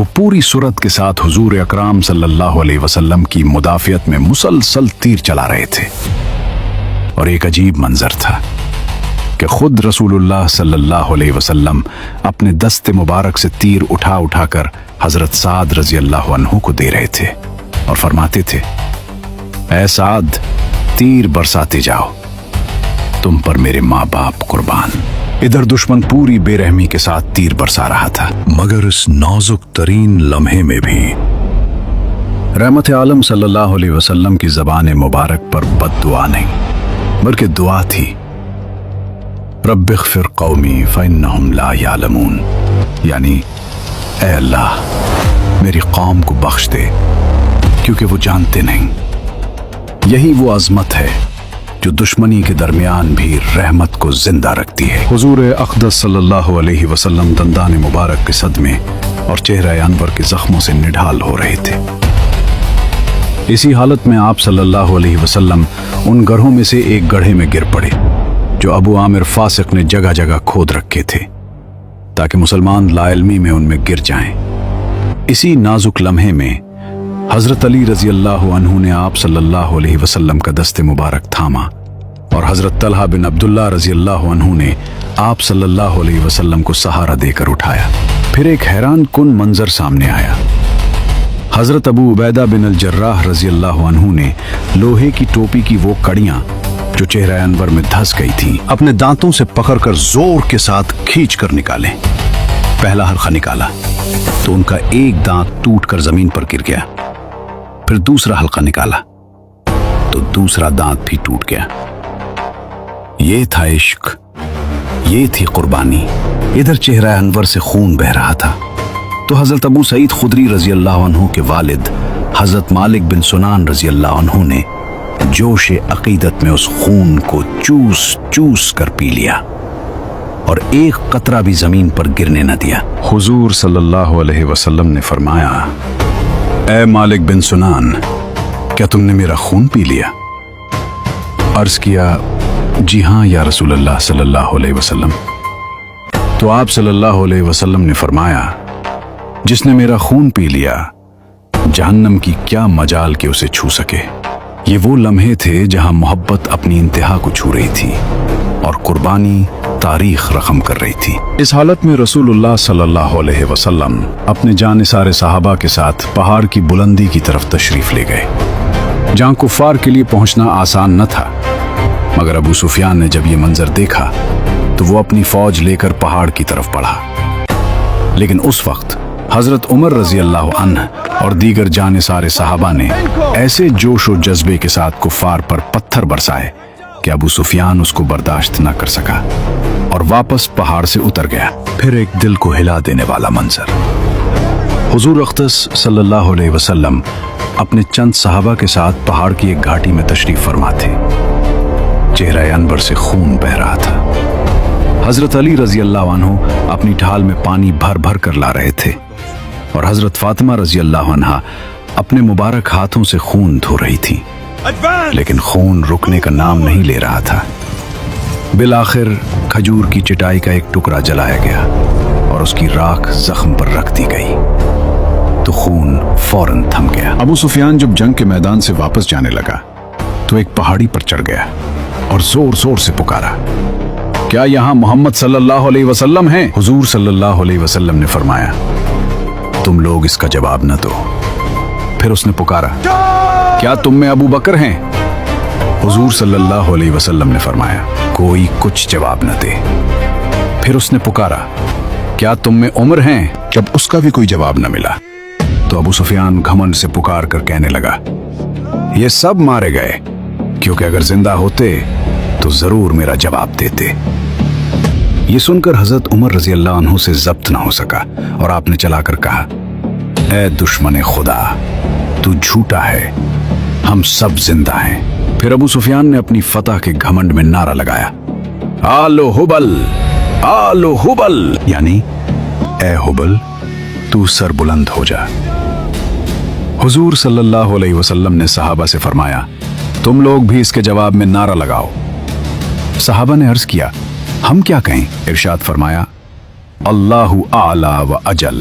وہ پوری صورت کے ساتھ حضور اکرام صلی اللہ علیہ وسلم کی مدافعت میں مسلسل تیر چلا رہے تھے، اور ایک عجیب منظر تھا کہ خود رسول اللہ صلی اللہ علیہ وسلم اپنے دست مبارک سے تیر اٹھا اٹھا کر حضرت سعد رضی اللہ عنہ کو دے رہے تھے اور فرماتے تھے، اے سعد، تیر برساتے جاؤ، تم پر میرے ماں باپ قربان۔ ادھر دشمن پوری بے رحمی کے ساتھ تیر برسا رہا تھا، مگر اس نازک ترین لمحے میں بھی رحمت عالم صلی اللہ علیہ وسلم کی زبان مبارک پر بد دعا نہیں بلکہ دعا تھی، رب اغفر قومی فإنہم لا یعلمون، یعنی اے اللہ میری قوم کو بخش دے کیونکہ وہ جانتے نہیں۔ یہی وہ عظمت ہے جو دشمنی کے درمیان بھی رحمت کو زندہ رکھتی ہے۔ حضور اقدس صلی اللہ علیہ وسلم دندان مبارک کے صدمے اور چہرہ انور کے زخموں سے نڈھال ہو رہے تھے۔ اسی حالت میں آپ صلی اللہ علیہ وسلم ان گڑھوں میں سے ایک گڑھے میں گر پڑے جو ابو عامر فاسق نے جگہ جگہ کھود رکھے تھے تاکہ مسلمان لا علمی میں ان میں گر جائیں۔ اسی نازک لمحے میں حضرت علی رضی اللہ عنہ نے آپ صلی اللہ علیہ وسلم کا دست مبارک تھاما اور حضرت طلحہ بن عبداللہ رضی اللہ عنہ نے آپ صلی اللہ علیہ وسلم کو سہارا دے کر اٹھایا۔ پھر ایک حیران کن منظر سامنے آیا۔ حضرت ابو عبیدہ بن الجراح رضی اللہ عنہ نے لوہے کی ٹوپی کی وہ کڑیاں جو چہرہ انور میں دھس گئی تھیں اپنے دانتوں سے پکڑ کر زور کے ساتھ کھینچ کر نکالیں۔ پہلا حلقہ نکالا تو ان کا ایک دانت ٹوٹ کر زمین پر گر گیا، پھر دوسرا حلقہ نکالا تو دوسرا دانت بھی ٹوٹ گیا۔ یہ تھا عشق، یہ تھی قربانی۔ ادھر چہرہ انور سے خون بہ رہا تھا تو حضرت ابو سعید خدری رضی اللہ عنہ کے والد حضرت مالک بن سنان رضی اللہ عنہ نے جوش عقیدت میں اس خون کو چوس چوس کر پی لیا اور ایک قطرہ بھی زمین پر گرنے نہ دیا۔ حضور صلی اللہ علیہ وسلم نے فرمایا، اے مالک بن سنان، کیا تم نے میرا خون پی لیا؟ عرض کیا، جی ہاں یا رسول اللہ صلی اللہ علیہ وسلم۔ تو آپ صلی اللہ علیہ وسلم نے فرمایا، جس نے میرا خون پی لیا جہنم کی کیا مجال کہ اسے چھو سکے۔ یہ وہ لمحے تھے جہاں محبت اپنی انتہا کو چھو رہی تھی اور قربانی تاریخ رقم کر رہی تھی۔ اس حالت میں رسول اللہ صلی اللہ علیہ وسلم اپنے جانثار صحابہ کے ساتھ پہاڑ کی بلندی کی طرف تشریف لے گئے، جہاں کفار کے لیے پہنچنا آسان نہ تھا۔ مگر ابو سفیان نے جب یہ منظر دیکھا تو وہ اپنی فوج لے کر پہاڑ کی طرف بڑھا، لیکن اس وقت حضرت عمر رضی اللہ عنہ اور دیگر جانثار صحابہ نے ایسے جوش و جذبے کے ساتھ کفار پر پتھر برسائے کہ ابو سفیان اس کو برداشت نہ کر سکا اور واپس پہاڑ سے اتر گیا۔ پھر ایک دل کو ہلا دینے والا منظر۔ حضور اقدس صلی اللہ علیہ وسلم اپنے چند صحابہ کے ساتھ پہاڑ کی ایک گھاٹی میں تشریف فرما تھے۔ چہرہ انور سے خون بہ رہا تھا۔ حضرت علی رضی اللہ عنہ اپنی ڈھال میں پانی بھر بھر کر لا رہے تھے اور حضرت فاطمہ رضی اللہ عنہا اپنے مبارک ہاتھوں سے خون دھو رہی تھی، لیکن خون رکنے کا نام نہیں لے رہا تھا۔ بالآخر کھجور کی چٹائی کا ایک ٹکڑا جلایا گیا اور اس کی راکھ زخم پر رکھ دی گئی تو خون فوراً تھم گیا۔ ابو سفیان جب جنگ کے میدان سے واپس جانے لگا تو ایک پہاڑی پر چڑھ گیا اور زور زور سے پکارا، کیا یہاں محمد صلی اللہ علیہ وسلم ہیں؟ حضور صلی اللہ علیہ وسلم نے فرمایا، تم لوگ اس کا جواب نہ دو۔ پھر اس نے پکارا، کیا تم میں ابو بکر ہیں؟ حضور صلی اللہ علیہ وسلم نے فرمایا، کوئی کچھ جواب نہ دے۔ پھر اس نے پکارا، کیا تم میں عمر ہیں؟ جب اس کا بھی کوئی جواب نہ ملا تو ابو سفیان گھمنڈ سے پکار کر کہنے لگا، یہ سب مارے گئے، کیونکہ اگر زندہ ہوتے تو ضرور میرا جواب دیتے۔ یہ سن کر حضرت عمر رضی اللہ عنہ سے ضبط نہ ہو سکا اور آپ نے چلا کر کہا، اے دشمن خدا، تو جھوٹا ہے، ہم سب زندہ ہیں۔ پھر ابو سفیان نے اپنی فتح کے گھمنڈ میں نعرہ لگایا، آلو حبل، آلو حبل، یعنی اے حبل تو سر بلند ہو جا۔ حضور صلی اللہ علیہ وسلم نے صحابہ سے فرمایا، تم لوگ بھی اس کے جواب میں نعرہ لگاؤ۔ صحابہ نے عرض کیا، ہم کیا کہیں؟ ارشاد فرمایا، اللہ اعلی و اجل،